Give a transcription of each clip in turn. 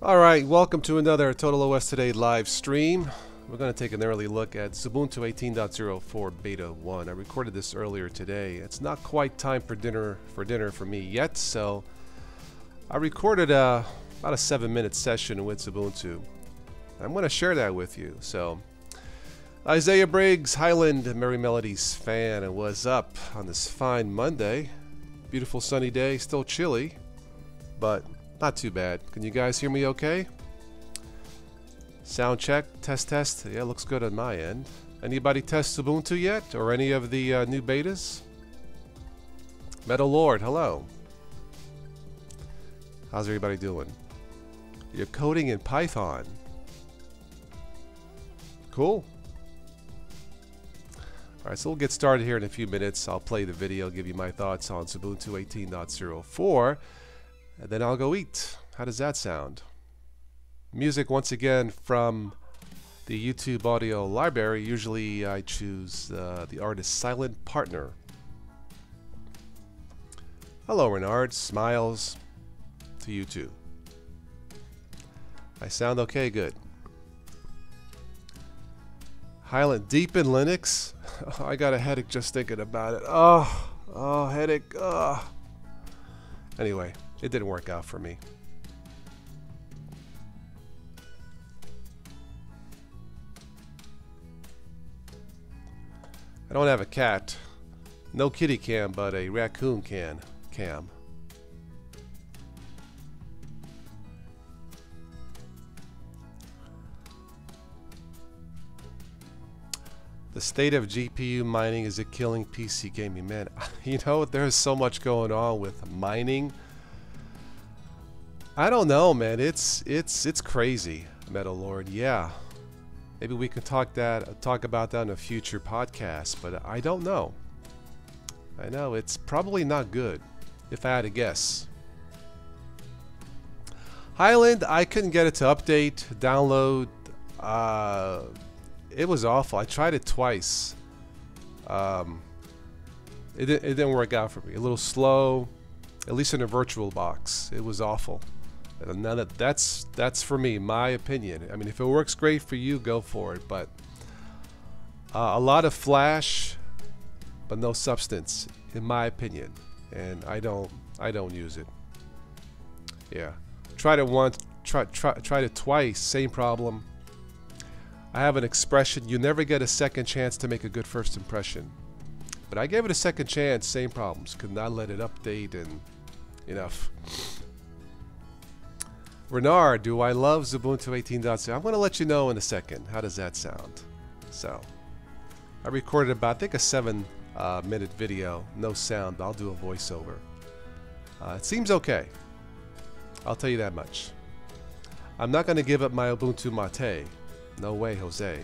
Alright, welcome to another Total OS Today live stream. We're going to take an early look at Xubuntu 18.04 Beta 1. I recorded this earlier today. It's not quite time for dinner for me yet, so I recorded about a 7-minute session with Xubuntu. I'm going to share that with you. So, Isaiah Briggs, Highland Merry Melodies fan, and what's up on this fine Monday? Beautiful sunny day, still chilly, but not too bad. Can you guys hear me okay? Sound check, test. Yeah, looks good on my end. Anybody test Xubuntu yet, or any of the new betas? Metal Lord, hello. How's everybody doing? You're coding in Python. Cool. Alright, so we'll get started here in a few minutes. I'll play the video, give you my thoughts on Xubuntu 18.04. And then I'll go eat. How does that sound? Music once again from the YouTube audio library. Usually I choose the artist Silent Partner. Hello Renard, smiles to you too. I sound okay, good. Highland deep in Linux. I got a headache just thinking about it. Oh, headache. Anyway. It didn't work out for me. I don't have a cat. No kitty cam, but a raccoon cam. The state of GPU mining, is it killing PC gaming? Man, you know, there's so much going on with mining. I don't know, man. It's crazy, Metal Lord. Yeah, maybe we can talk about that in a future podcast. But I don't know. I know it's probably not good, if I had to guess. Highland, I couldn't get it to update, download. It was awful. I tried it twice. It didn't work out for me. A little slow, at least in a virtual box. It was awful. And that's for me, my opinion. I mean, if it works great for you, go for it. But a lot of flash, but no substance, in my opinion. And I don't use it. Yeah, tried it once, tried it twice, same problem. I have an expression: you never get a second chance to make a good first impression. But I gave it a second chance, same problems. Could not let it update, and enough. Renard, do I love Xubuntu 18.0? I'm going to let you know in a second. How does that sound? So, I recorded about, I think, a 7-minute video. No sound, but I'll do a voiceover. It seems okay. I'll tell you that much. I'm not going to give up my Ubuntu Mate. No way, Jose.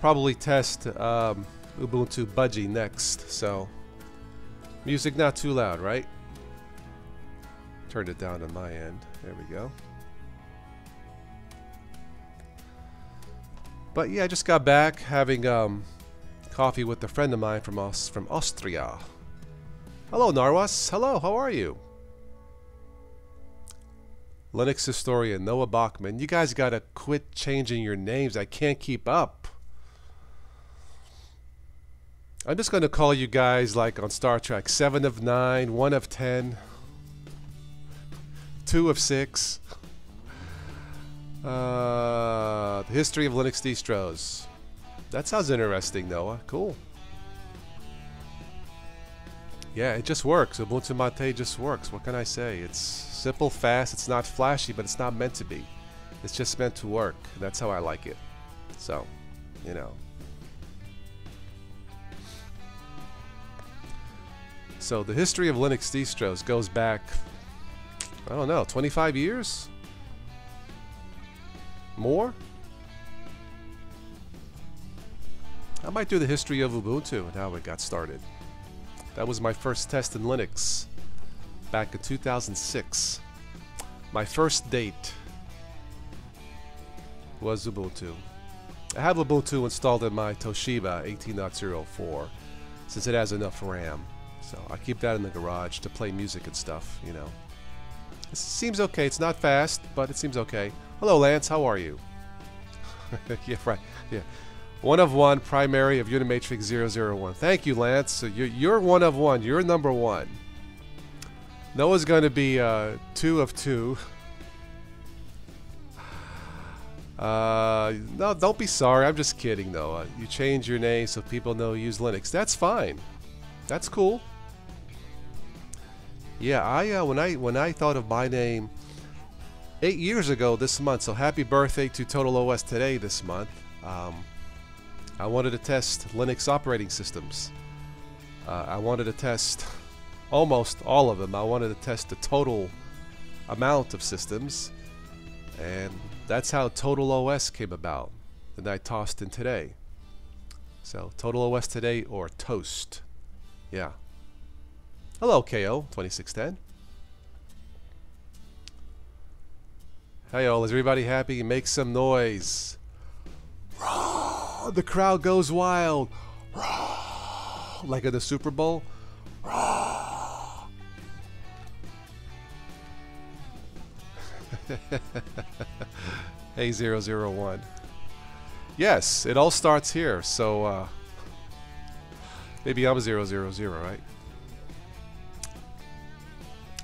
Probably test Ubuntu Budgie next, so music not too loud, right? Turned it down on my end. There we go. But yeah, I just got back having coffee with a friend of mine from Austria. Hello Narwas. Hello, how are you? Linux historian Noah Bachman. You guys gotta quit changing your names. I can't keep up. I'm just going to call you guys like on Star Trek, 7 of 9, 1 of 10, 2 of 6. The history of Linux distros. That sounds interesting, Noah. Cool. Yeah, it just works. Ubuntu Mate just works. What can I say? It's simple, fast. It's not flashy, but it's not meant to be. It's just meant to work. That's how I like it. So, you know. So the history of Linux distros goes back, I don't know, 25 years? More? I might do the history of Ubuntu and how it got started. That was my first test in Linux back in 2006. My first date was Xubuntu. I have Ubuntu installed in my Toshiba 18.04 since it has enough RAM. So I keep that in the garage to play music and stuff, you know. It seems okay. It's not fast, but it seems okay. Hello, Lance. How are you? Yeah, right. Yeah. 1 of 1, primary of Unimatrix 001. Thank you, Lance. So you're 1 of 1. You're number 1. Noah's going to be 2 of 2. No, don't be sorry. I'm just kidding, Noah. You change your name so people know you use Linux. That's fine. That's cool. Yeah, I when I thought of my name 8 years ago this month, so happy birthday to Total OS today this month. I wanted to test Linux operating systems. I wanted to test almost all of them. I wanted to test the total amount of systems, and that's how Total OS came about. And I tossed in today. So Total OS today or Toast. Yeah. Hello, KO 2610. Hey, all, is everybody happy? Make some noise. The crowd goes wild. Like in the Super Bowl. Hey, 001. Yes, it all starts here. So maybe I'm 000, right?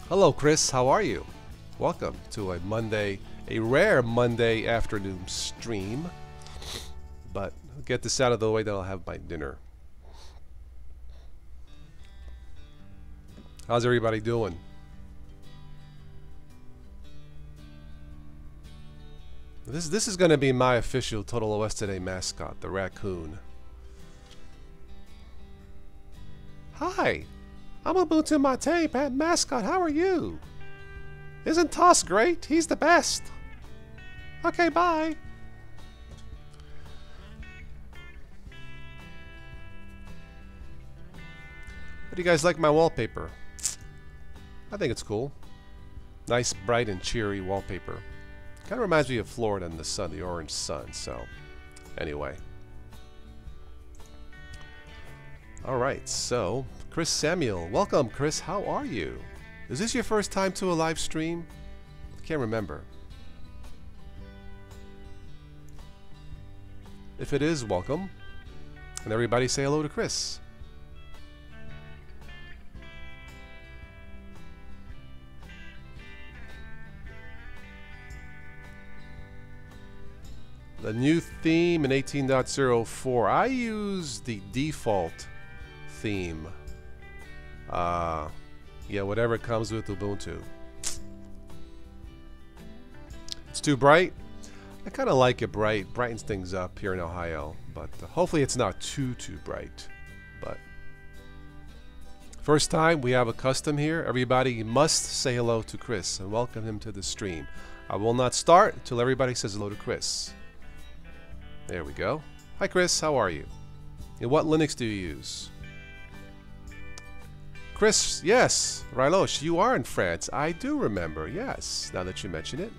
Hello, Chris. How are you? Welcome to a Monday, a rare Monday afternoon stream. But I'll get this out of the way, then I'll have my dinner. How's everybody doing? This is going to be my official Total OS Today mascot, the raccoon. Hi, I'm Ubuntu Mate, mascot. How are you? Isn't Toss great? He's the best. Okay, bye. How do you guys like my wallpaper? I think it's cool. Nice, bright, and cheery wallpaper. Kind of reminds me of Florida and the sun, the orange sun. So, anyway. Alright, so, Chris Samuel. Welcome, Chris. How are you? Is this your first time to a live stream? I can't remember. If it is, welcome. And everybody say hello to Chris. The new theme in 18.04. I use the default theme. Yeah, whatever comes with Ubuntu. It's too bright. I kind of like it bright. Brightens things up here in Ohio. But hopefully it's not too bright. But first time we have a custom here. Everybody must say hello to Chris and welcome him to the stream. I will not start until everybody says hello to Chris. There we go. Hi Chris, how are you? And what Linux do you use? Chris, yes, Rylosh, you are in France. I do remember, yes, now that you mention it.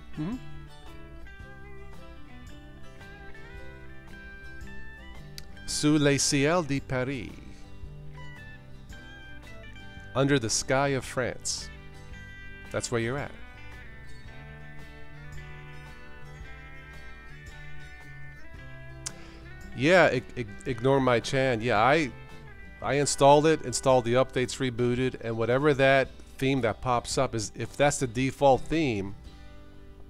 Sous les ciels de Paris. Under the sky of France. That's where you're at. Yeah, ignore my chan. Yeah, I installed it, installed the updates, rebooted, and whatever that theme that pops up is, if that's the default theme,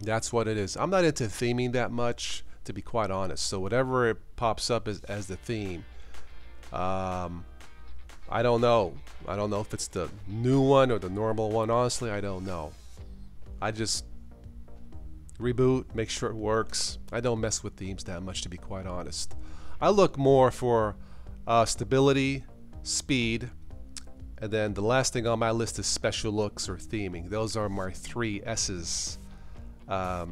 that's what it is. I'm not into theming that much, to be quite honest. So whatever it pops up as the theme, I don't know. I don't know if it's the new one or the normal one. Honestly, I don't know. I just reboot, make sure it works. I don't mess with themes that much, to be quite honest. I look more for stability, speed, and then the last thing on my list is special looks or theming. Those are my 3 S's for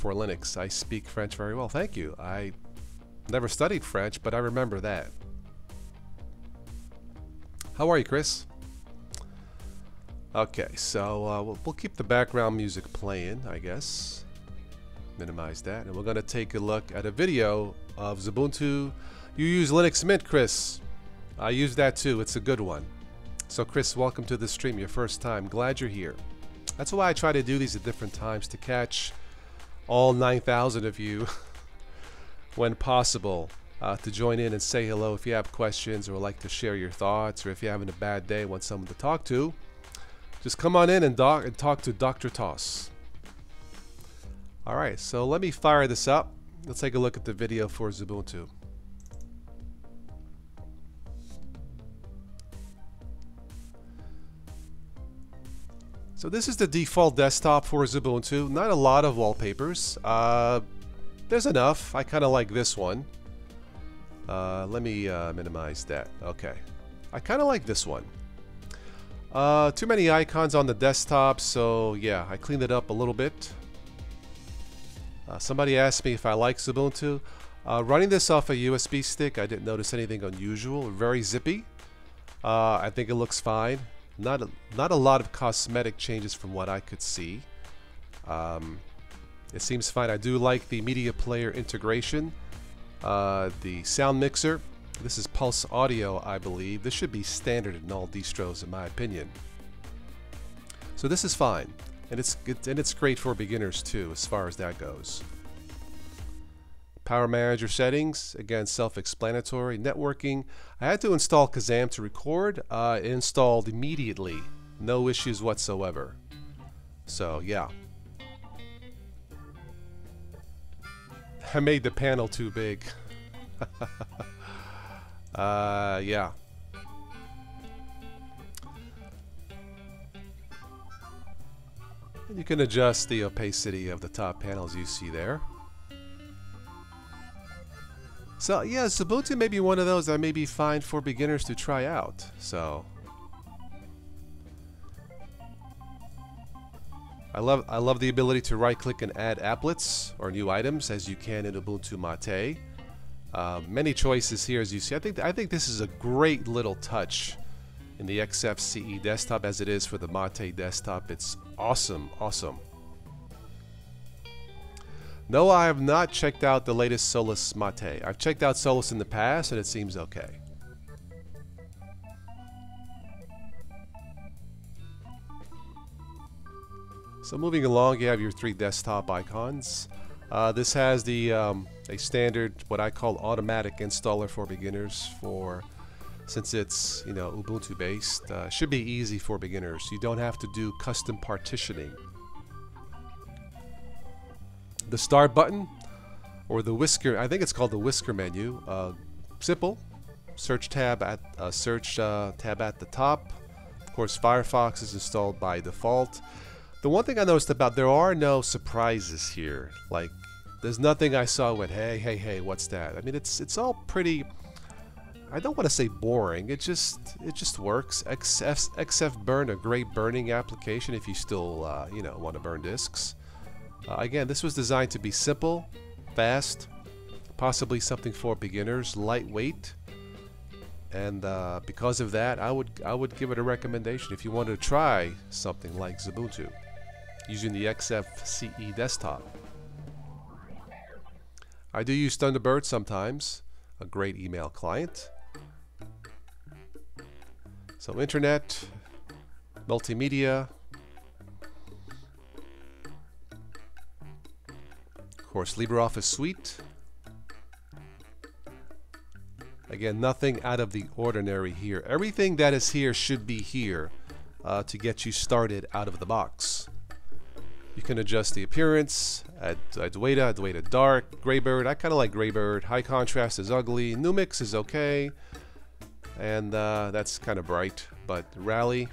Linux. I speak French very well. Thank you. I never studied French, but I remember that. How are you, Chris? Okay, so we'll keep the background music playing, I guess. Minimize that. And we're going to take a look at a video of Xubuntu. You use Linux Mint, Chris. I use that too. It's a good one. So Chris, welcome to the stream. Your first time. Glad you're here. That's why I try to do these at different times, to catch all 9,000 of you when possible, to join in and say hello if you have questions or would like to share your thoughts, or if you're having a bad day, want someone to talk to. Just come on in and talk to Dr. Toss. Alright, so let me fire this up. Let's take a look at the video for Xubuntu. So this is the default desktop for Xubuntu. Not a lot of wallpapers. There's enough. I kind of like this one. Let me minimize that. Okay. I kind of like this one. Too many icons on the desktop, so yeah, I cleaned it up a little bit. Somebody asked me if I like Xubuntu. Running this off a USB stick, I didn't notice anything unusual. Very zippy. I think it looks fine. Not a lot of cosmetic changes from what I could see. It seems fine. I do like the media player integration. The sound mixer. This is Pulse Audio, I believe. This should be standard in all distros, in my opinion. So this is fine. And it's great for beginners too, as far as that goes. Power manager settings, again, self-explanatory. Networking, I had to install Kazam to record. It installed immediately, no issues whatsoever. So yeah, I made the panel too big. Yeah. You can adjust the opacity of the top panels you see there. So yeah, Xubuntu may be one of those that may be fine for beginners to try out. So I love the ability to right-click and add applets or new items as you can in Ubuntu Mate. Many choices here, as you see. I think this is a great little touch in the XFCE desktop, as it is for the Mate desktop. It's awesome, awesome. No, I have not checked out the latest Solus Mate. I've checked out Solus in the past, and it seems okay. So moving along, you have your three desktop icons. This has the a standard, what I call automatic installer for beginners. Since it's, you know, Ubuntu based, should be easy for beginners. You don't have to do custom partitioning. The start button, or the whisker, I think it's called the whisker menu. Simple. Search tab at the top. Of course, Firefox is installed by default. The one thing I noticed about, there are no surprises here. Like, there's nothing I saw went, hey, what's that? I mean, it's all pretty, I don't want to say boring. It just works. XFburn, a great burning application if you still you know, want to burn disks. Again, this was designed to be simple, fast, possibly something for beginners, lightweight, and because of that, I would give it a recommendation if you wanted to try something like Xubuntu using the XFCE desktop. I do use Thunderbird sometimes, a great email client. So internet, multimedia, of course LibreOffice Suite. Again, nothing out of the ordinary here. Everything that is here should be here to get you started out of the box. You can adjust the appearance, Adwaita dark, Graybird. I kind of like Graybird. High contrast is ugly. Numix is okay. And that's kind of bright. But Rally,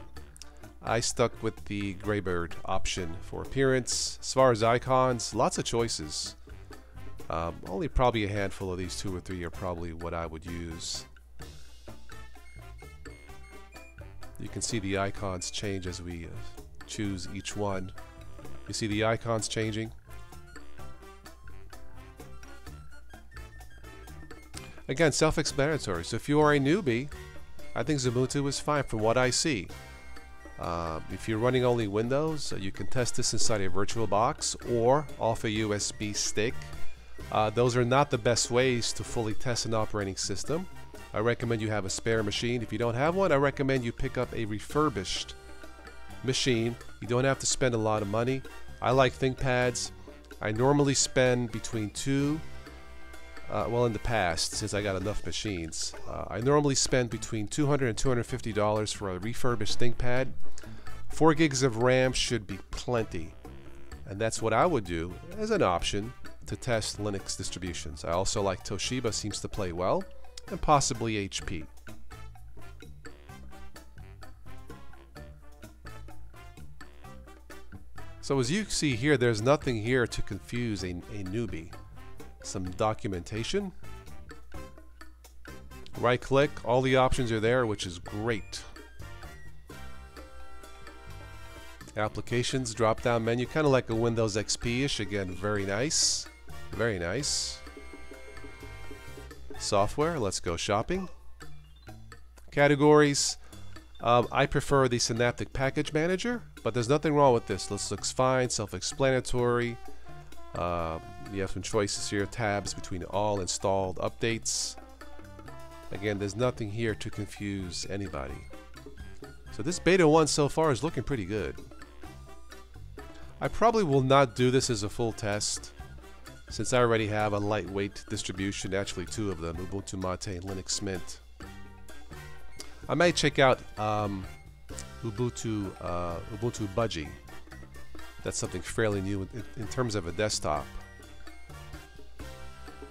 I stuck with the Graybird option for appearance. As far as icons, lots of choices. Only probably a handful of these 2 or 3 are probably what I would use. You can see the icons change as we choose each one. You see the icons changing. Again, self-explanatory. So if you are a newbie, I think Xubuntu is fine from what I see. If you're running only Windows, you can test this inside a VirtualBox or off a USB stick. Those are not the best ways to fully test an operating system. I recommend you have a spare machine. If you don't have one, I recommend you pick up a refurbished machine. You don't have to spend a lot of money. I like ThinkPads. I normally spend between well, in the past, since I got enough machines, I normally spend between $200 and $250 for a refurbished ThinkPad. 4 gigs of RAM should be plenty, and that's what I would do as an option to test Linux distributions. I also like Toshiba, seems to play well, and possibly HP. So as you see here, there's nothing here to confuse a newbie. Some documentation. Right click, all the options are there, which is great. Applications, drop down menu, kind of like a Windows XP-ish. Again, very nice. Very nice. Software, let's go shopping. Categories, I prefer the Synaptic Package Manager, but there's nothing wrong with this. This looks fine, self-explanatory. You have some choices here, tabs between all installed updates. Again, there's nothing here to confuse anybody. So this beta 1 so far is looking pretty good. I probably will not do this as a full test, since I already have a lightweight distribution, actually 2 of them, Ubuntu Mate and Linux Mint. I might check out Ubuntu Budgie. That's something fairly new in terms of a desktop.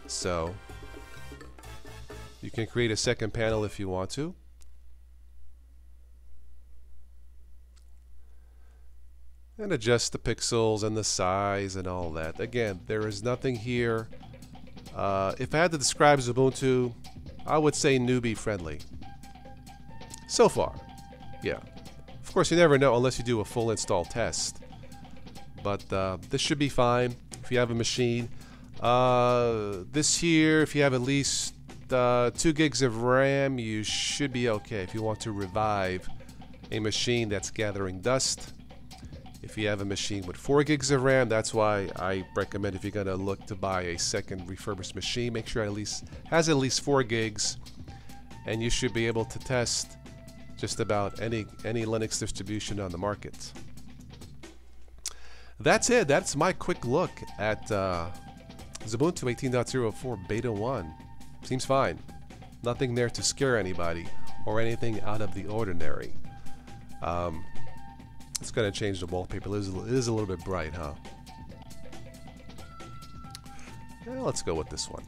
So you can create a second panel if you want to. And adjust the pixels and the size and all that. Again, there is nothing here. If I had to describe Xubuntu, I would say newbie friendly. So far, yeah. Of course, you never know unless you do a full install test. But this should be fine if you have a machine. This here, if you have at least 2 gigs of RAM, you should be okay if you want to revive a machine that's gathering dust. If you have a machine with 4 gigs of RAM, that's why I recommend, if you're going to look to buy a second refurbished machine, make sure it has at least 4 gigs, and you should be able to test just about any Linux distribution on the market. That's it. That's my quick look at Xubuntu 18.04 Beta 1. Seems fine. Nothing there to scare anybody or anything out of the ordinary. It's going to change the wallpaper. It is a little bit bright, huh? Yeah, let's go with this one.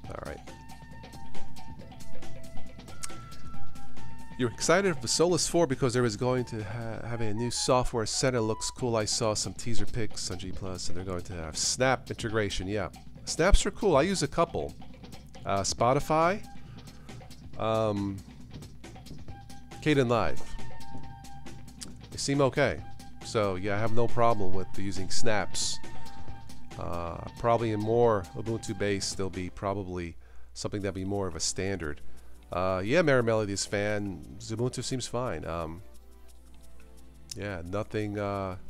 All right. You're excited for Solus 4 because there is going to have a new software center. Looks cool. I saw some teaser pics on G+, and they're going to have Snap integration. Yeah, Snaps are cool. I use a couple. Spotify, Kdenlive. They seem okay. So yeah, I have no problem with using Snaps. Probably in more Ubuntu base, there'll be probably something that'll be more of a standard. Yeah, Mary Melody's fan. Xubuntu seems fine. Yeah, nothing out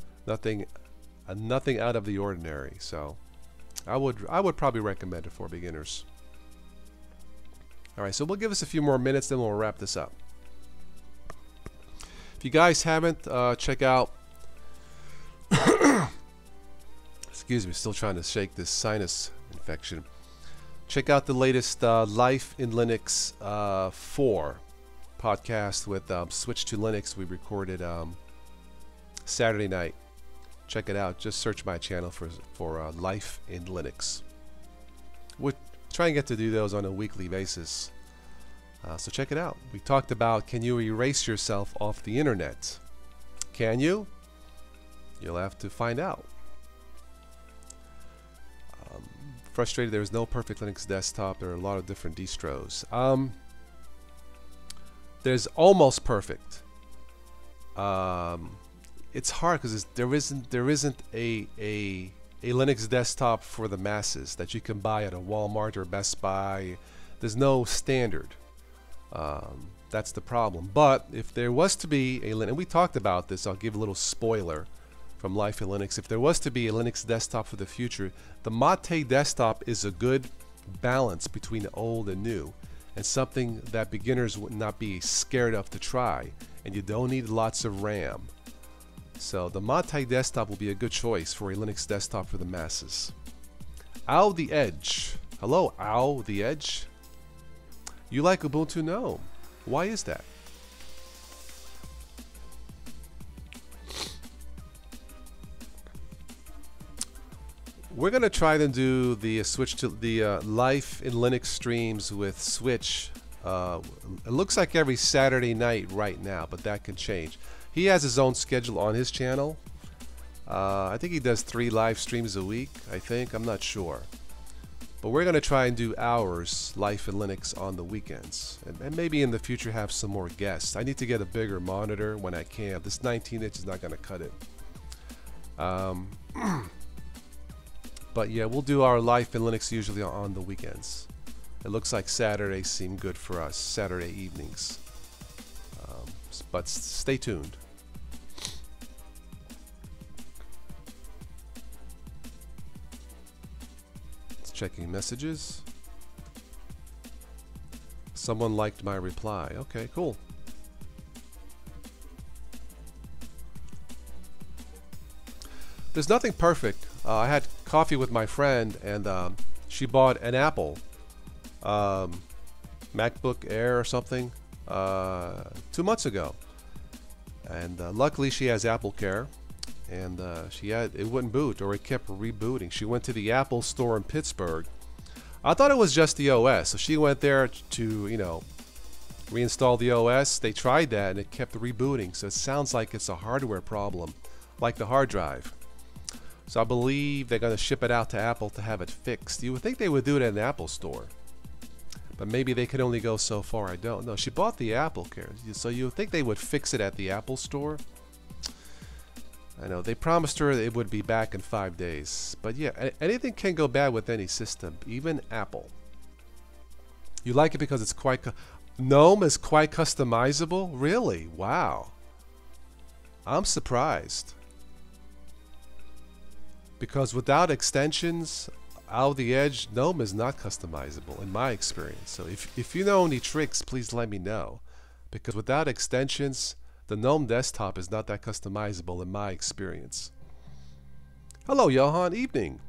of the ordinary. So, I would probably recommend it for beginners. All right, so we'll give us a few more minutes, then we'll wrap this up. If you guys haven't, check out. Excuse me, still trying to shake this sinus infection. Check out the latest Life in Linux 4 podcast with Switch to Linux. We recorded Saturday night. Check it out. Just search my channel for Life in Linux. We're trying to get to do those on a weekly basis. So check it out. We talked about, can you erase yourself off the internet? Can you? You'll have to find out. Frustrated there's no perfect Linux desktop. There are a lot of different distros. There's almost perfect. It's hard because there isn't a Linux desktop for the masses that you can buy at a Walmart or Best Buy. There's no standard. That's the problem. But if there was to be a Linux, and we talked about this, I'll give a little spoiler from Life in Linux. If there was to be a Linux desktop for the future, the Mate desktop is a good balance between the old and new, and something that beginners would not be scared of to try, and you don't need lots of RAM. So the Mate desktop will be a good choice for a Linux desktop for the masses. Ow the Edge. Hello, Ow the Edge. You like Ubuntu Gnome. Why is that? We're gonna try to do the switch to the Life in Linux streams with Switch. It looks like every Saturday night right now, but that can change. He has his own schedule on his channel. I think he does 3 live streams a week. I think, I'm not sure. But we're gonna try and do ours, Life in Linux, on the weekends, and maybe in the future have some more guests. I need to get a bigger monitor when I can. This 19-inch is not gonna cut it. But yeah, we'll do our Life in Linux usually on the weekends. It looks like Saturdays seem good for us, Saturday evenings. But stay tuned. Checking messages. Someone liked my reply. Okay, cool. There's nothing perfect. I had coffee with my friend, and she bought an Apple MacBook Air or something 2 months ago, and luckily she has Apple Care. And it wouldn't boot, or it kept rebooting. She went to the Apple store in Pittsburgh. I thought it was just the OS, so she went there to, you know, reinstall the OS. They tried that and it kept rebooting, so it sounds like it's a hardware problem, like the hard drive. So I believe they're going to ship it out to Apple to have it fixed. You would think they would do it at an Apple store, but maybe they could only go so far. I don't know. She bought the Apple Care, so you would think they would fix it at the Apple store. I know they promised her it would be back in 5 days, but yeah, anything can go bad with any system, even Apple. You like it because it's quite GNOME is quite customizable. Really? Wow. I'm surprised, because without extensions, out the edge, GNOME is not customizable in my experience. So if you know any tricks, please let me know, because without extensions, the GNOME desktop is not that customizable in my experience. Hello, Johan. Evening.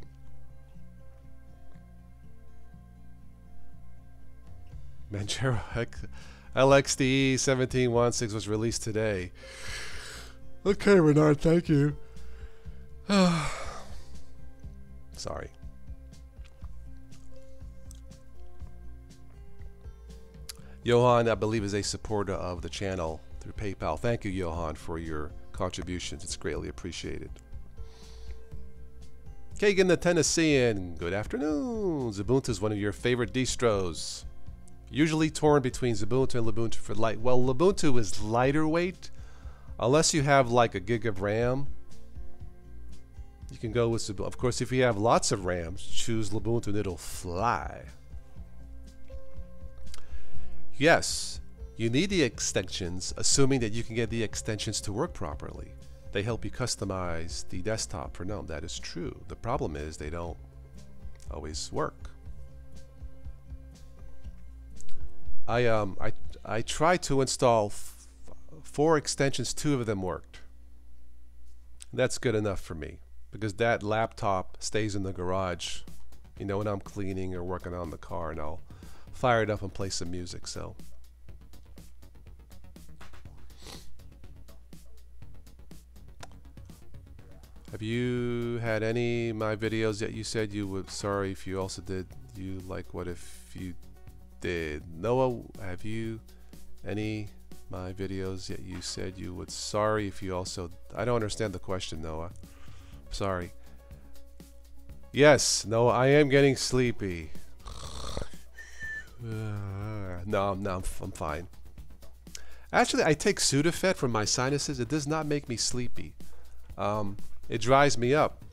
Manjaro LXDE 1716 was released today. Okay, Renard, thank you. Sorry. Johan, I believe, is a supporter of the channel through PayPal. Thank you, Johan, for your contributions. It's greatly appreciated. Kagan the Tennessean, good afternoon. Xubuntu is one of your favorite distros. Usually torn between Xubuntu and Lubuntu for light. Well, Lubuntu is lighter weight. Unless you have like a gig of RAM, you can go with Xubuntu. Of course, if you have lots of RAM, choose Lubuntu and it'll fly. Yes, you need the extensions, assuming that you can get the extensions to work properly. They help you customize the desktop for GNOME. That is true. The problem is they don't always work. I tried to install 4 extensions. 2 of them worked. That's good enough for me, because that laptop stays in the garage, you know, when I'm cleaning or working on the car, and I'll fire it up and play some music. So have you had any of my videos that you said you would? Sorry if you also did. You like, what if you did? Noah, have you any my videos that you said you would? Sorry if you also. I don't understand the question, Noah. Sorry. Yes, Noah, I am getting sleepy. No, I'm fine. Actually, I take Sudafed for my sinuses. It does not make me sleepy. It dries me up.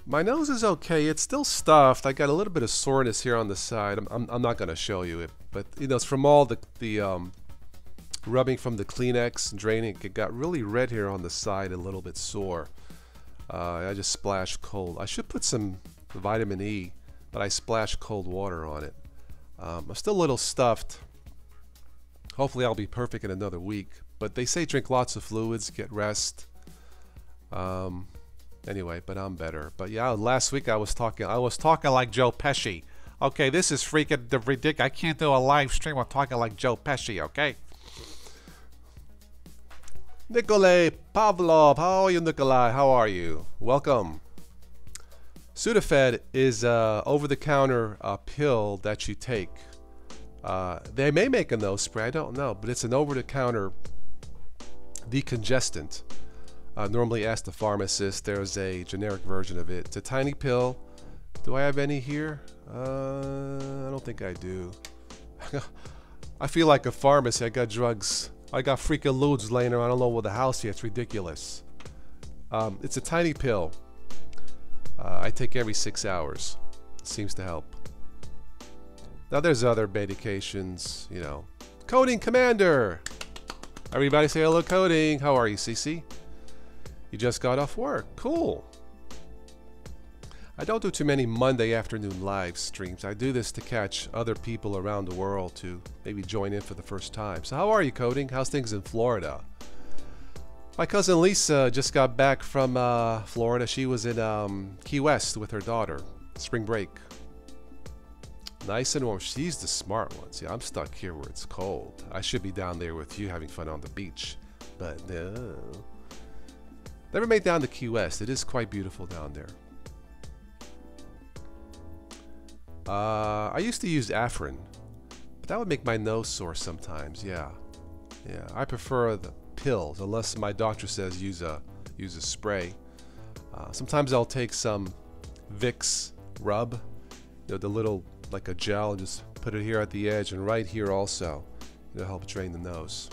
My nose is okay. It's still stuffed. I got a little bit of soreness here on the side. I'm not going to show you it, but you know, it's from all the rubbing from the Kleenex and draining. It got really red here on the side, a little bit sore. I just splashed cold. I should put some vitamin E, but I splashed cold water on it. I'm still a little stuffed. Hopefully I'll be perfect in another week. But they say drink lots of fluids, get rest. Anyway, but I'm better. But yeah, last week I was talking like Joe Pesci. Okay, this is freaking ridiculous. I can't do a live stream while talking like Joe Pesci, okay? Nikolay Pavlov, how are you, Nikolay? How are you? Welcome. Sudafed is over-the-counter pill that you take. They may make a nose spray, I don't know, but it's an over-the-counter decongestant. Normally ask the pharmacist. There's a generic version of it. It's a tiny pill. Do I have any here? I don't think I do. I feel like a pharmacy. I got drugs. I got freaking lewds laying around all over the house here. It's ridiculous. It's a tiny pill. I take every 6 hours. It seems to help. Now there's other medications, you know. Coding Commander! Everybody say hello, Coding. How are you, CC? You just got off work. Cool. I don't do too many Monday afternoon live streams. I do this to catch other people around the world to maybe join in for the first time. So how are you, Coding? How's things in Florida? My cousin Lisa just got back from Florida. She was in Key West with her daughter. Spring break. Nice and warm. She's the smart one. See, I'm stuck here where it's cold. I should be down there with you having fun on the beach. But no. Never made down to Key West. It is quite beautiful down there. I used to use Afrin, but that would make my nose sore sometimes. Yeah, I prefer the pills unless my doctor says use a spray. Sometimes I'll take some Vicks rub, you know, the little like a gel, and just put it here at the edge and right here also. It'll help drain the nose.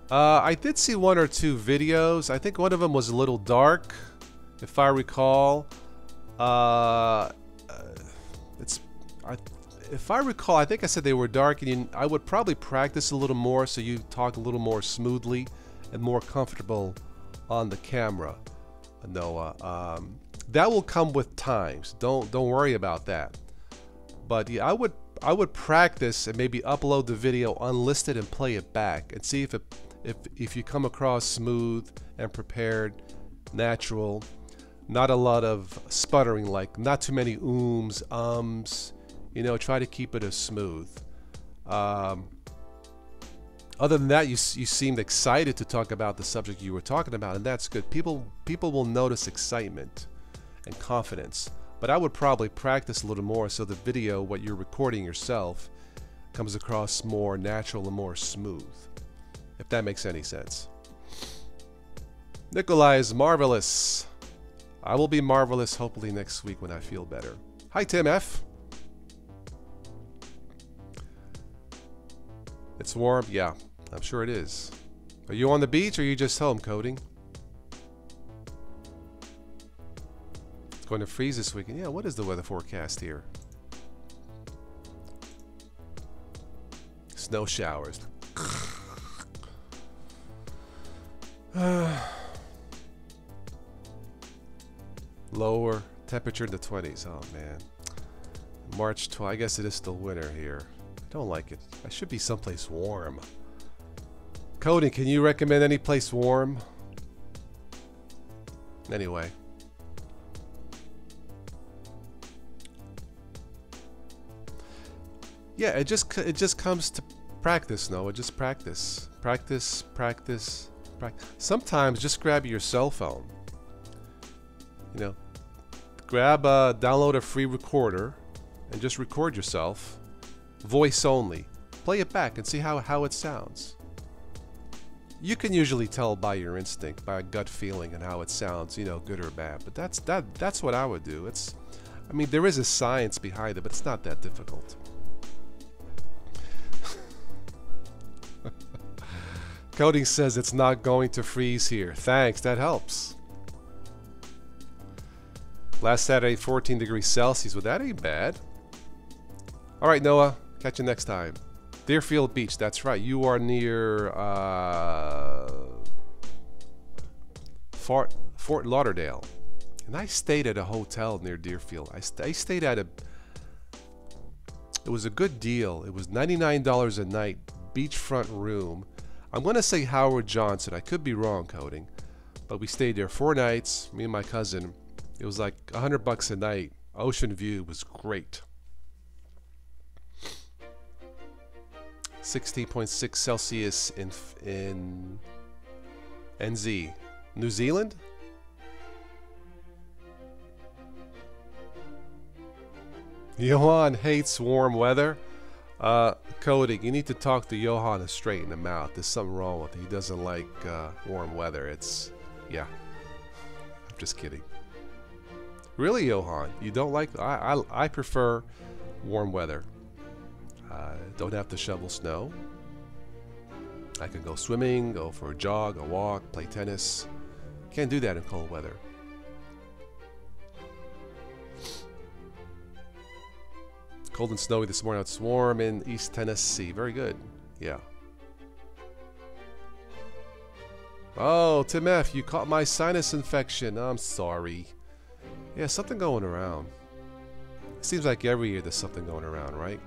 I did see 1 or 2 videos. I think one of them was a little dark, if I recall. If I recall, I think I said they were dark, and I would probably practice a little more so you talk a little more smoothly and more comfortable on the camera, Noah. That will come with time. So don't worry about that. But yeah, I would practice and maybe upload the video unlisted and play it back and see if you come across smooth and prepared, natural, not a lot of sputtering, like not too many ums, you know, try to keep it as smooth. Other than that, you seemed excited to talk about the subject you were talking about, and that's good. People will notice excitement and confidence, but I would probably practice a little more so the video, what you're recording yourself, comes across more natural and more smooth. If that makes any sense. Nikolai is marvelous. I will be marvelous hopefully next week when I feel better. Hi, Tim F. It's warm? Yeah, I'm sure it is. Are you on the beach or are you just home, Coding? It's going to freeze this weekend. Yeah, what is the weather forecast here? Snow showers. Lower temperature in the 20s. Oh man. March 12. I guess it is still winter here. I don't like it. I should be someplace warm. Coding, can you recommend any place warm? Anyway. Yeah, it just comes to practice, Noah. Just practice. Practice. Sometimes just grab your cell phone. You know, download a free recorder and just record yourself, voice only. Play it back and see how it sounds. You can usually tell by your instinct, by a gut feeling, and how it sounds, you know, good or bad. But that's what I would do. I mean, there is a science behind it, but it's not that difficult. Coding says it's not going to freeze here. Thanks, that helps. Last Saturday, 14 degrees Celsius. Well, that ain't bad. All right, Noah. Catch you next time. Deerfield Beach. That's right. You are near Fort Lauderdale. And I stayed at a hotel near Deerfield. I stayed at a... It was a good deal. It was $99 a night, beachfront room. I'm going to say Howard Johnson. I could be wrong, Coding. But we stayed there 4 nights, me and my cousin. It was like $100 a night. Ocean view was great. 16.6 Celsius in NZ. New Zealand? Johan hates warm weather. Coding, you need to talk to Johan and straighten him out. There's something wrong with him. He doesn't like warm weather. Yeah. I'm just kidding. Really, Johan? You don't like... I prefer warm weather. Don't have to shovel snow. I can go swimming, go for a jog, a walk, play tennis. Can't do that in cold weather. Cold and snowy this morning. It's warm in East Tennessee. Very good. Yeah. Oh, Tim F., you caught my sinus infection. I'm sorry. Yeah, something going around. It seems like every year there's something going around, right?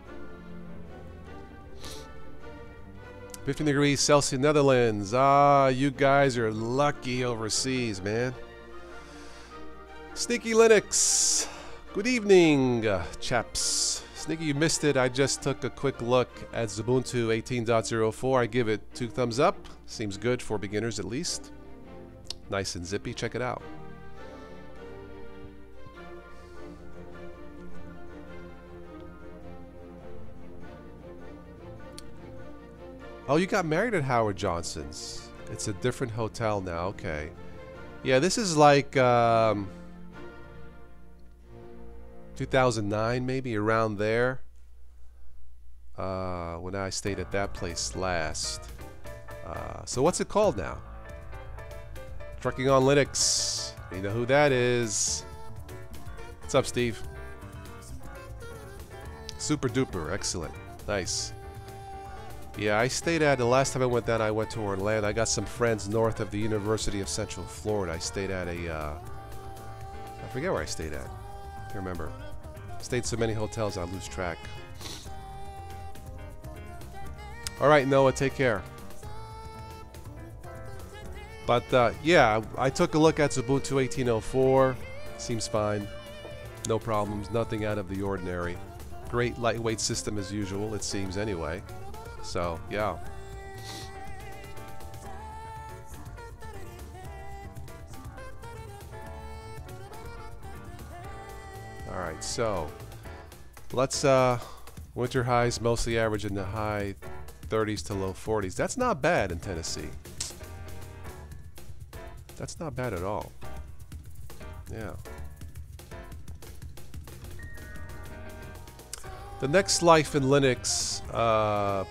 15 degrees Celsius, Netherlands. Ah, you guys are lucky overseas, man. Sneaky Linux. Good evening, chaps. Sneaky, you missed it. I just took a quick look at Xubuntu 18.04. I give it 2 thumbs up. Seems good for beginners at least. Nice and zippy. Check it out. Oh, you got married at Howard Johnson's. It's a different hotel now. Okay. Yeah, this is like 2009, maybe around there. When I stayed at that place last. So what's it called now? Trucking on Linux. You know who that is. What's up, Steve? Super duper. Excellent. Nice. Yeah, I stayed at, the last time I went down, I went to Orlando. I got some friends north of the University of Central Florida. I stayed at a, I forget where I stayed at. Can't remember. Stayed so many hotels, I lose track. All right, Noah, take care. But, yeah, I took a look at Xubuntu 18.04. Seems fine. No problems, nothing out of the ordinary. Great lightweight system as usual, it seems anyway. So, yeah. Alright, so let's winter highs mostly average in the high 30s to low 40s. That's not bad in Tennessee. That's not bad at all. Yeah. The next Life in Linux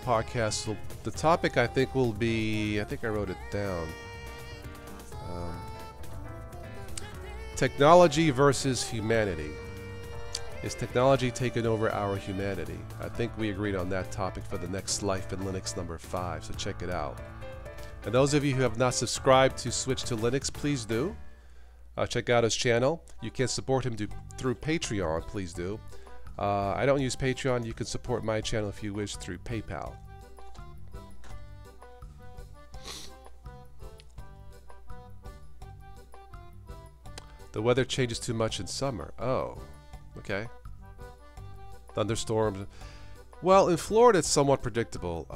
podcast, the topic I think will be, I think I wrote it down. Technology versus humanity. Is technology taking over our humanity? I think we agreed on that topic for the next Life in Linux number 5, so check it out. And those of you who have not subscribed to Switch to Linux, please do. Check out his channel. You can support him through Patreon, please do. I don't use Patreon. You can support my channel if you wish through PayPal. The weather changes too much in summer. Oh, okay. Thunderstorms. Well, in Florida, it's somewhat predictable.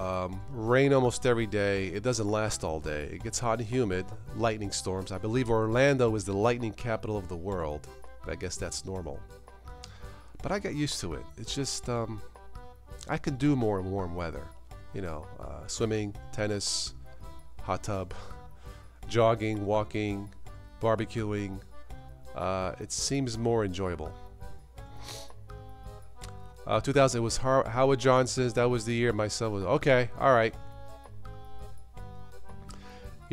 Rain almost every day. It doesn't last all day. It gets hot and humid. Lightning storms. I believe Orlando is the lightning capital of the world. But I guess that's normal. But I get used to it. It's just, I can do more in warm weather. You know, swimming, tennis, hot tub, jogging, walking, barbecuing. It seems more enjoyable. 2000, it was Howard Johnson's. That was the year my son was, okay, all right.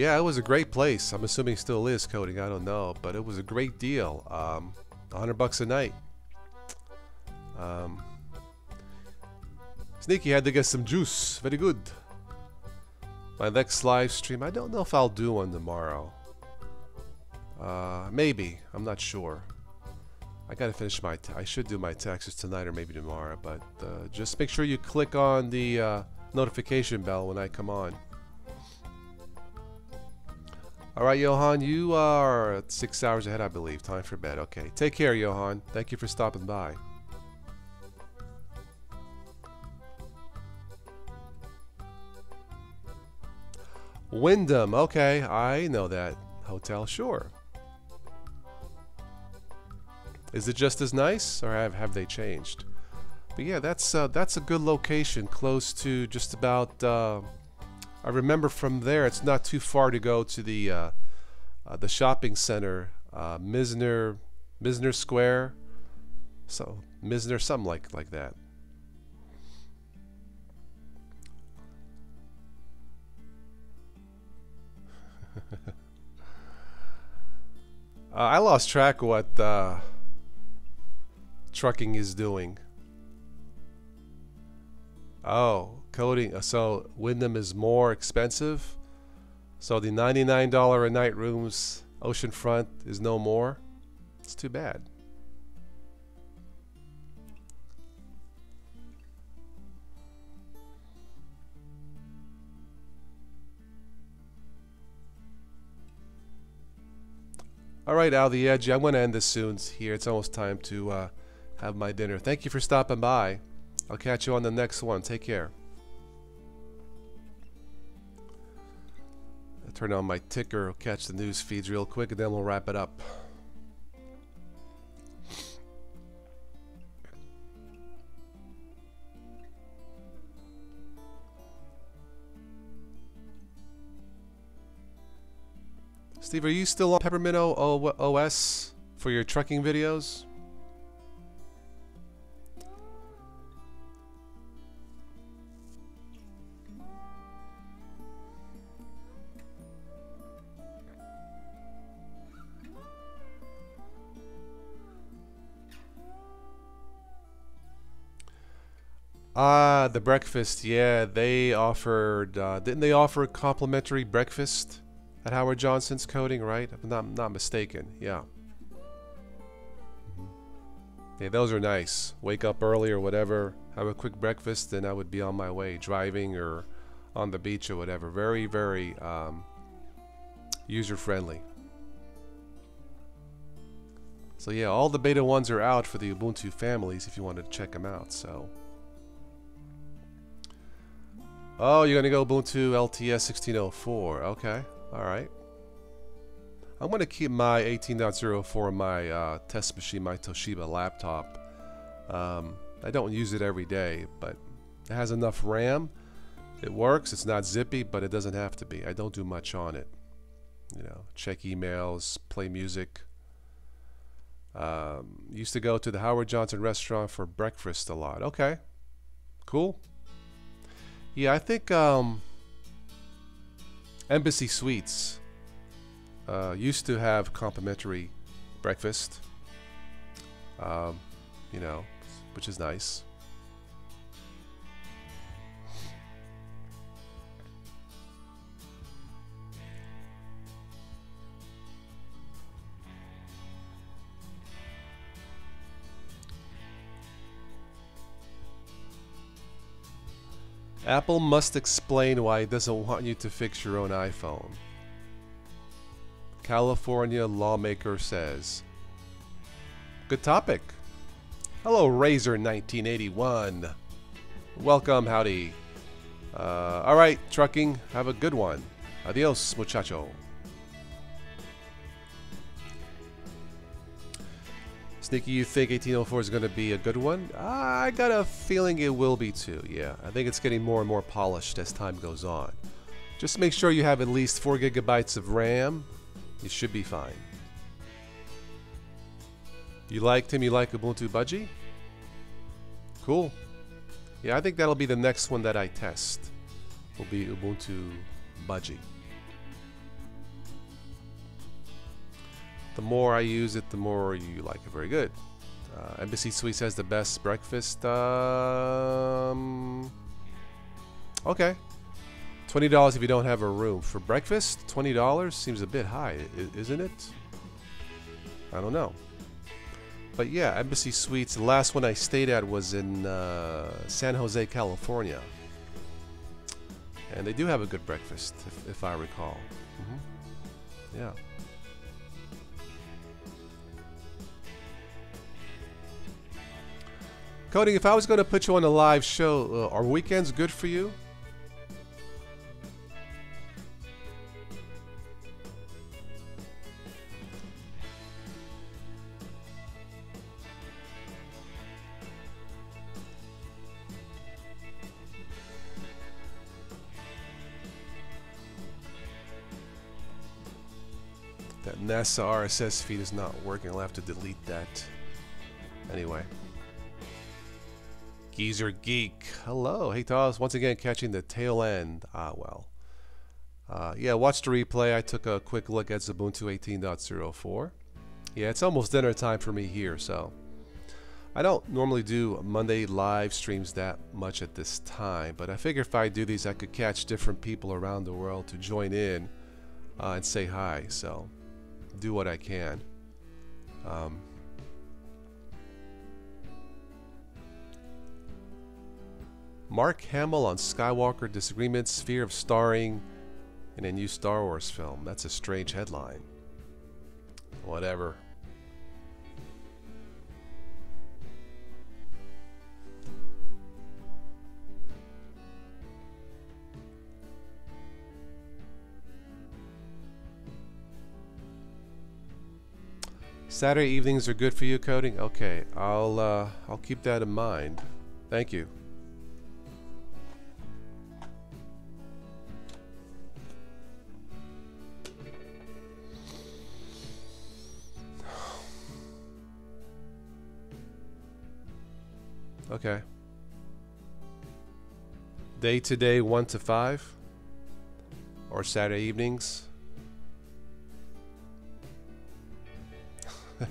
Yeah, it was a great place. I'm assuming it still is, coding. I don't know, but it was a great deal. $100 a night. Sneaky had to get some juice. Very good. My next live stream, I don't know if I'll do one tomorrow. Maybe. I'm not sure. I gotta finish my. I should do my taxes tonight or maybe tomorrow. But just make sure you click on the notification bell when I come on. All right, Johan, you are 6 hours ahead, I believe. Time for bed. Okay, take care, Johan. Thank you for stopping by. Wyndham, okay, I know that hotel, sure. Is it just as nice, or have they changed? But yeah, that's a good location, close to just about. I remember from there, it's not too far to go to the shopping center, Misner Square, so Misner, something like that. I lost track of what trucking is doing. Oh, coding. So Wyndham is more expensive. So the $99 a night rooms oceanfront is no more. It's too bad. All right, Al the Edge. I'm going to end this soon here. It's almost time to have my dinner. Thank you for stopping by. I'll catch you on the next one. Take care. I'll turn on my ticker, catch the news feeds real quick, and then we'll wrap it up. Steve, are you still on Peppermint OS for your trucking videos? The breakfast, yeah, they offered, didn't they offer a complimentary breakfast at Howard Johnson's Coding, right? If I'm not mistaken, yeah. Yeah, those are nice. Wake up early or whatever, have a quick breakfast, and I would be on my way, driving or on the beach or whatever. Very, very user-friendly. So yeah, all the beta ones are out for the Ubuntu families if you wanted to check them out, so. Oh, you're gonna go Ubuntu LTS 1604. Okay, all right. I'm gonna keep my 18.04 on my test machine, my Toshiba laptop. I don't use it every day, but it has enough RAM. It works. It's not zippy, but it doesn't have to be. I don't do much on it. You know, check emails, play music. Used to go to the Howard Johnson restaurant for breakfast a lot. Okay, cool. Yeah, I think Embassy Suites used to have complimentary breakfast, you know, which is nice. Apple must explain why it doesn't want you to fix your own iPhone. California lawmaker says. Good topic. Hello, Razor 1981. Welcome, howdy. All right, trucking. Have a good one. Adios, muchacho. Sneaky, you think 1804 is going to be a good one? I got a feeling it will be too, yeah. I think it's getting more and more polished as time goes on. Just make sure you have at least 4 gigabytes of RAM. You should be fine. You like Ubuntu Budgie? Cool. Yeah, I think that'll be the next one that I test. Will be Ubuntu Budgie. The more I use it, the more you like it. Very good. Embassy Suites has the best breakfast. Okay. $20 if you don't have a room. For breakfast, $20 seems a bit high, isn't it? I don't know. But yeah, Embassy Suites, the last one I stayed at was in San Jose, California. And they do have a good breakfast, if I recall. Yeah. Coding, if I was going to put you on a live show, are weekends good for you? That NASA RSS feed is not working. I'll have to delete that. Anyway. Geezer Geek. Hello. Hey, Toss. Once again, catching the tail end. Ah, well. Yeah, watch the replay. I took a quick look at Xubuntu 18.04. Yeah, it's almost dinner time for me here, so. I don't normally do Monday live streams that much at this time, but I figure if I do these, I could catch different people around the world to join in and say hi, so. Do what I can. Mark Hamill on Skywalker disagreements, fear of starring in a new Star Wars film. That's a strange headline. Whatever. Saturday evenings are good for you, Coding? Okay, I'll keep that in mind. Thank you. Okay. Day to day 1 to 5? Or Saturday evenings?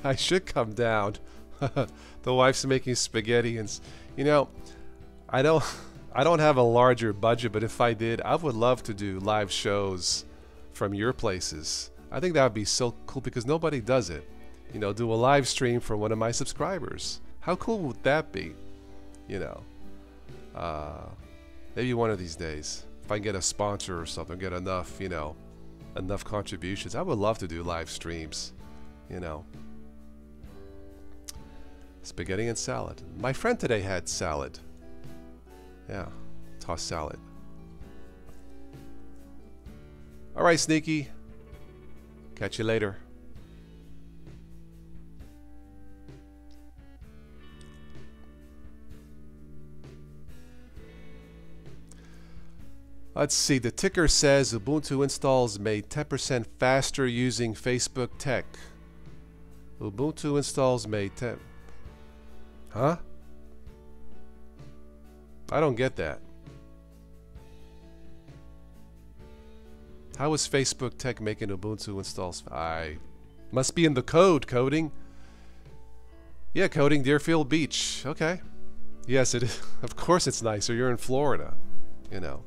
I should come down. The wife's making spaghetti and you know, I don't have a larger budget, but if I did, I would love to do live shows from your places. I think that would be so cool because nobody does it. You know, do a live stream for one of my subscribers. How cool would that be? You know, maybe one of these days, if I can get a sponsor or something, get enough, you know, enough contributions, I would love to do live streams, you know. Spaghetti and salad. My friend today had salad. Yeah, tossed salad. All right, Sneaky. Catch you later. Let's see, the ticker says Ubuntu installs made 10% faster using Facebook Tech. Ubuntu installs made 10... Huh? I don't get that. How is Facebook Tech making Ubuntu installs? I must be in the code, Coding. Yeah, Coding, Deerfield Beach. Okay. Yes, it is. Of course it's nicer. You're in Florida, you know.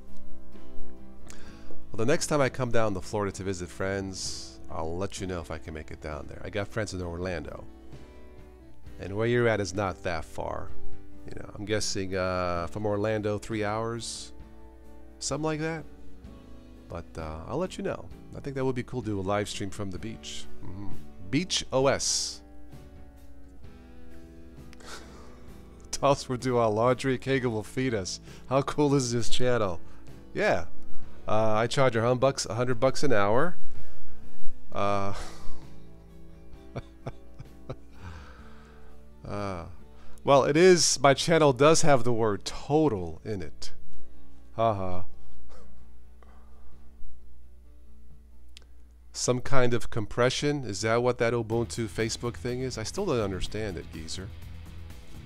Well, the next time I come down to Florida to visit friends, I'll let you know if I can make it down there. I got friends in Orlando. And where you're at is not that far. You know, I'm guessing from Orlando 3 hours, something like that. But I'll let you know. I think that would be cool to do a live stream from the beach. Beach OS. Toss will do our laundry. Kagan will feed us. How cool is this channel? Yeah. I charge $100 an hour. Well, it is. My channel does have the word total in it. Haha. Some kind of compression? Is that what that Ubuntu Facebook thing is? I still don't understand it, geezer.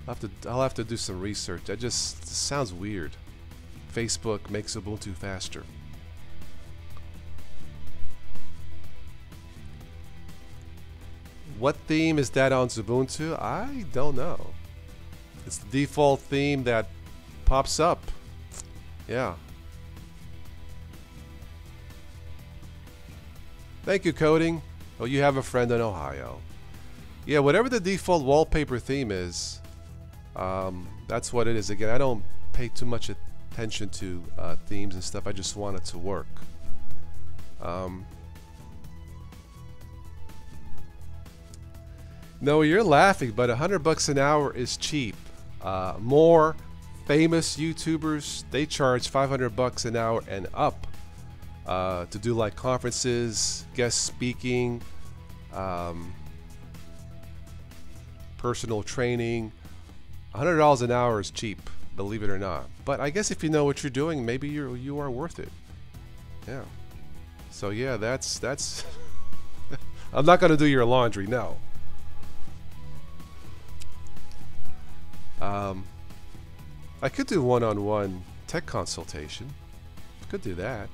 I'll have to do some research. That just sounds weird. Facebook makes Ubuntu faster. What theme is that on Xubuntu? I don't know. It's the default theme that pops up. Yeah. Thank you, Coding. Oh, you have a friend in Ohio. Yeah, whatever the default wallpaper theme is, that's what it is. Again, I don't pay too much attention to themes and stuff. I just want it to work. No, you're laughing, but $100 an hour is cheap. More famous YouTubers, they charge $500 an hour and up to do like conferences, guest speaking, personal training. $100 an hour is cheap, believe it or not. But I guess if you know what you're doing, maybe you are worth it. Yeah. So yeah, that's I'm not gonna do your laundry, no. I could do one-on-one tech consultation. Could do that.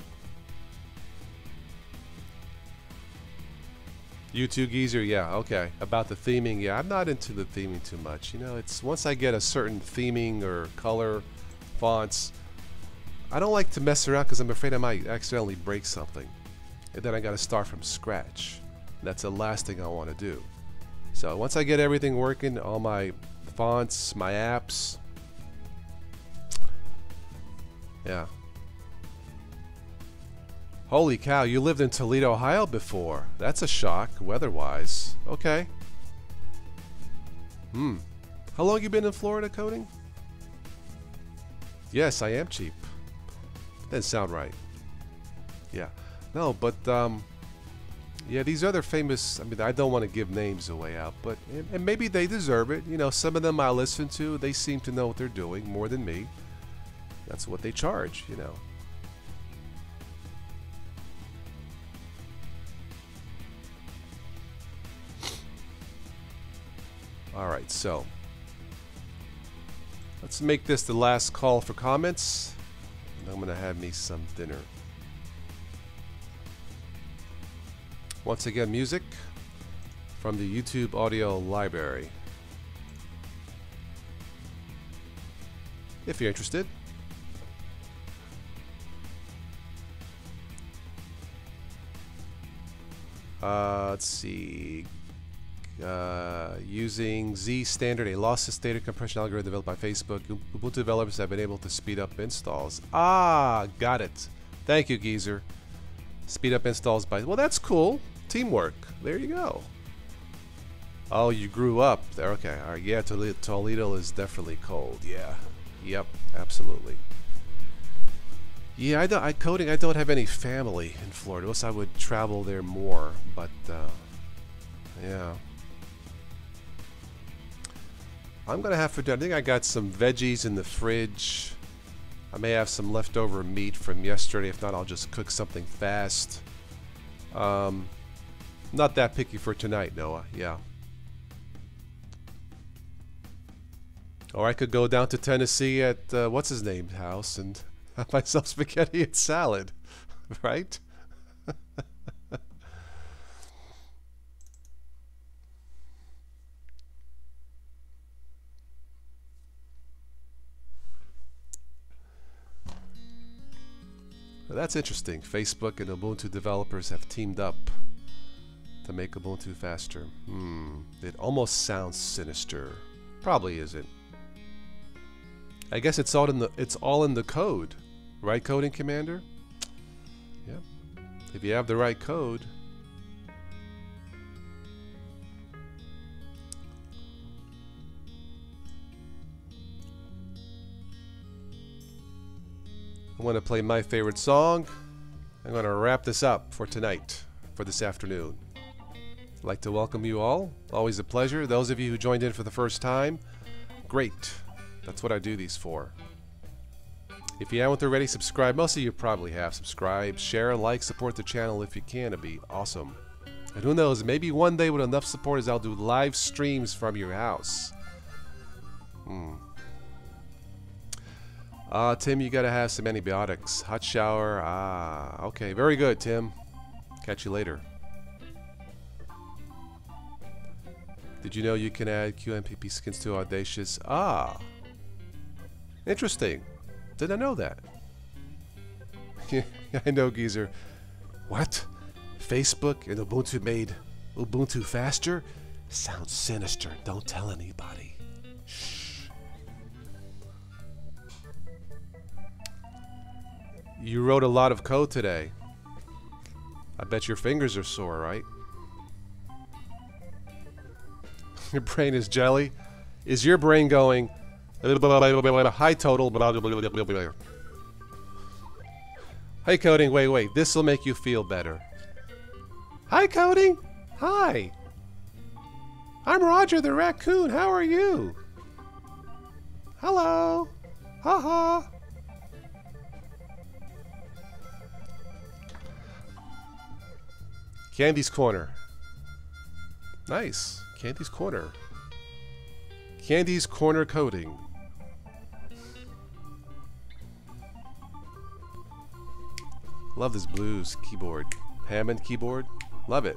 U2 Geezer, yeah, okay. About the theming, yeah, I'm not into the theming too much. You know, it's once I get a certain theming or color, fonts, I don't like to mess around because I'm afraid I might accidentally break something. And then I gotta start from scratch. That's the last thing I want to do. So once I get everything working, all my fonts, my apps, yeah. Holy cow, you lived in Toledo, Ohio before. That's a shock, weather-wise. Okay. How long you been in Florida, Coding? Yes, I am cheap. Didn't sound right. Yeah. No, but, yeah, these other famous, I mean, I don't want to give names away out, but, and maybe they deserve it. You know, some of them I listen to, they seem to know what they're doing more than me. That's what they charge, you know. Alright, so let's make this the last call for comments. And I'm gonna have me some dinner. Once again, music from the YouTube audio library. If you're interested. Let's see. Using Z Standard, a lossless data compression algorithm developed by Facebook, Ubuntu developers have been able to speed up installs. Ah, got it. Thank you, Geezer. Speed up installs by... Well, that's cool. Teamwork. There you go. Oh, you grew up there. Okay. All right. Yeah, Toledo is definitely cold. Yeah. Yep. Absolutely. Yeah, I don't have any family in Florida. Else I would travel there more. But, yeah. I'm gonna have to do. I think I got some veggies in the fridge. I may have some leftover meat from yesterday. If not, I'll just cook something fast. Not that picky for tonight, Noah. Yeah. Or I could go down to Tennessee at what's his name's house and have myself spaghetti and salad, right? That's interesting. Facebook and Ubuntu developers have teamed up to make Ubuntu faster. It almost sounds sinister. Probably isn't. I guess it's all in the code, right, Coding Commander? Yep. If you have the right code. I'm going to play my favorite song. I'm going to wrap this up for tonight, for this afternoon. I'd like to welcome you all. Always a pleasure. Those of you who joined in for the first time, great. That's what I do these for. If you haven't already, subscribe. Most of you probably have. Subscribe, share, like, support the channel if you can. It'd be awesome. And who knows, maybe one day with enough supporters, I'll do live streams from your house. Tim, you gotta have some antibiotics. Hot shower. Okay. Very good, Tim. Catch you later. Did you know you can add QMPP skins to Audacious? Ah, interesting. Did I know that? Yeah, I know, Geezer. What? Facebook and Ubuntu made Ubuntu faster? Sounds sinister. Don't tell anybody. Shh. You wrote a lot of code today. I bet your fingers are sore, right? Your brain is jelly. Is your brain going high total? Hey, Coding, wait. This will make you feel better. Hi, Coding. Hi. I'm Roger the Raccoon. How are you? Hello. Haha. Candy's Corner. Nice. Candy's Corner. Candy's Corner Coding. Love this blues keyboard. Hammond keyboard. Love it.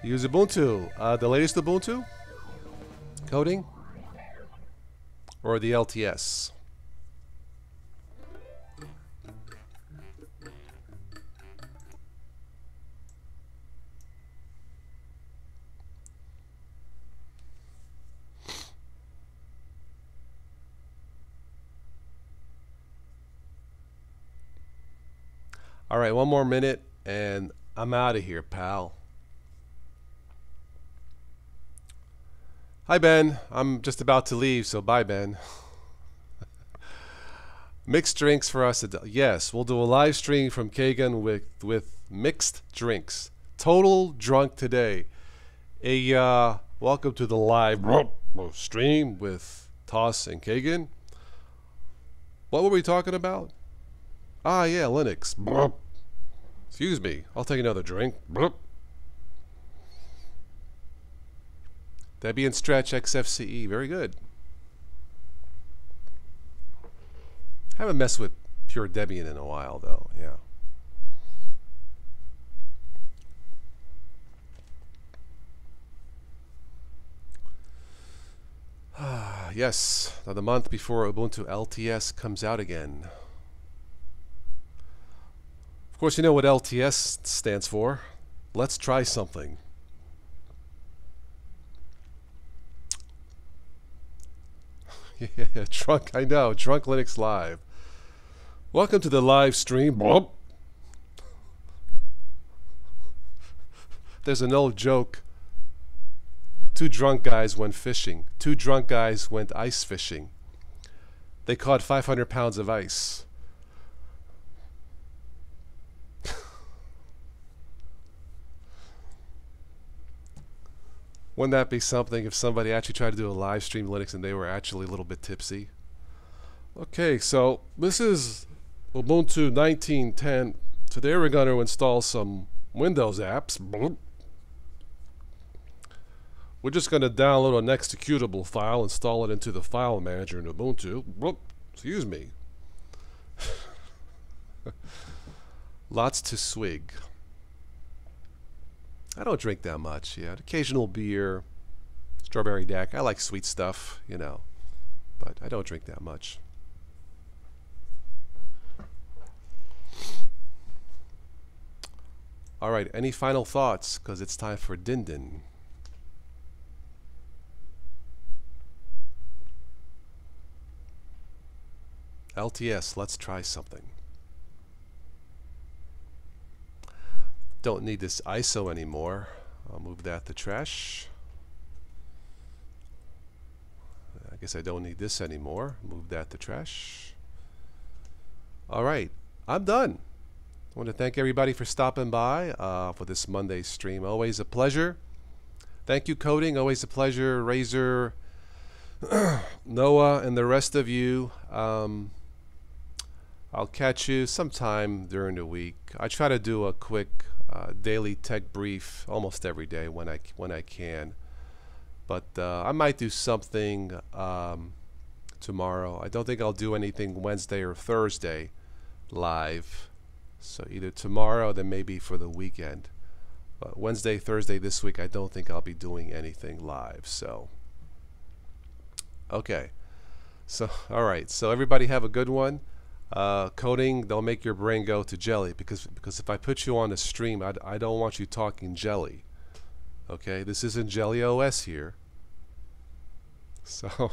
Use Ubuntu. The latest Ubuntu? Coding? Or the LTS? All right, one more minute and I'm out of here, pal. Hi, Ben. I'm just about to leave, so bye, Ben. Mixed drinks for us. Yes, we'll do a live stream from Kagan with mixed drinks. Total drunk today. Welcome to the live stream with Toss and Kagan. What were we talking about? Ah, yeah, Linux. Excuse me. I'll take another drink. Debian Stretch XFCE. Very good. Haven't messed with pure Debian in a while, though. Yeah. Yes. Now the month before Ubuntu LTS comes out again. Of course, you know what LTS stands for. Let's try something. Yeah, Drunk, I know. Drunk Linux Live. Welcome to the live stream. There's an old joke. Two drunk guys went fishing. Two drunk guys went ice fishing. They caught 500 pounds of ice. Wouldn't that be something if somebody actually tried to do a live stream Linux and they were actually a little bit tipsy? Okay, so this is Ubuntu 19.10. Today we're going to install some Windows apps. We're just going to download an executable file, install it into the file manager in Ubuntu. Excuse me. Lots to swig. I don't drink that much. Yeah, occasional beer, strawberry deck. I like sweet stuff, you know, but I don't drink that much. All right, any final thoughts? Because it's time for Din Din. LTS, let's try something. Don't need this ISO anymore. I'll move that to trash. I guess I don't need this anymore. Move that to trash. All right, I'm done. I want to thank everybody for stopping by for this Monday stream. Always a pleasure. Thank you, Coding. Always a pleasure. Razor, Noah, and the rest of you. I'll catch you sometime during the week. I try to do a quick daily tech brief almost every day when I can. But I might do something tomorrow. I don't think I'll do anything Wednesday or Thursday live. So either tomorrow, then maybe for the weekend. But Wednesday, Thursday this week, I don't think I'll be doing anything live. So, okay. So, all right. So everybody have a good one. Coding, they'll make your brain go to jelly because if I put you on a stream, I don't want you talking jelly. Okay, this isn't Jelly OS here. So,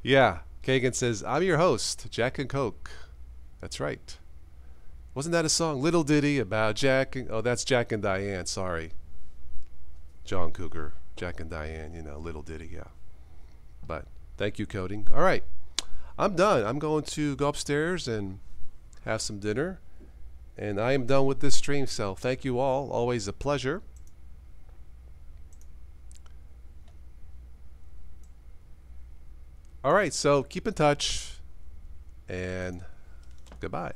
yeah. Kagan says, I'm your host, Jack and Coke. That's right. Wasn't that a song? Little ditty about Jack and... Oh, that's Jack and Diane. Sorry. John Cougar. Jack and Diane, you know, little ditty, yeah. But thank you, Coding. All right. I'm done. I'm going to go upstairs and have some dinner. And I am done with this stream, so thank you all. Always a pleasure. All right, so keep in touch. And goodbye.